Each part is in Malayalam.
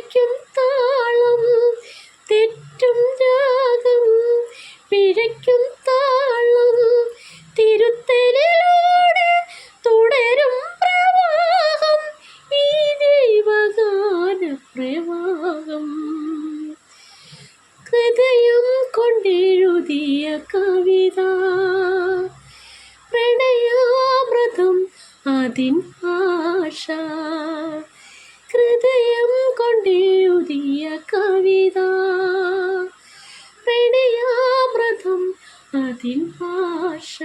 പിഴയ്ക്കും താളം തെറ്റും രാഗം, പിഴയ്ക്കും താളം തിരുത്തലിലൂടെ തുടരും പ്രവാഹം, ഈ ദൈവഗാന പ്രവാഹം. ഹൃദയം കൊണ്ടെഴുതിയ കവിത, പ്രണയാമൃതം അതിൻ ആശ. ഹൃദയം കൊണ്ടെഴുതിയ കവിത, പ്രണയാമൃതം അതിൻ ആശ.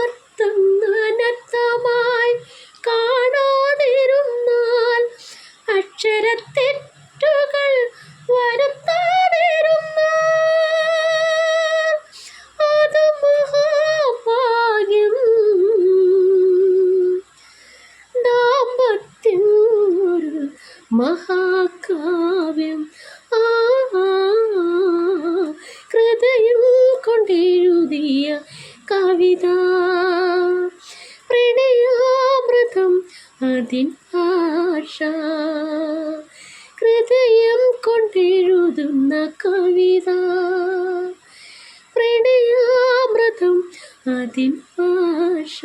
അർത്ഥം അനർത്ഥമായി കാണാതിരുന്നാൽ, അക്ഷരത്തെറ്റുകൾ വരുത്താതിരുന്നാൽ, അത് മഹാഭാഗ്യം. ദാമ്പത്യം ഒരു മഹാകാവ്യം. ഹൃദയം കൊണ്ടെഴുതിയ കവിത, പ്രണയാമൃതം അതിൻ ആശ. ഹൃദയം കൊണ്ടെഴുതുന്ന കവിത, പ്രണയാമൃതം അതിൻ ആശ.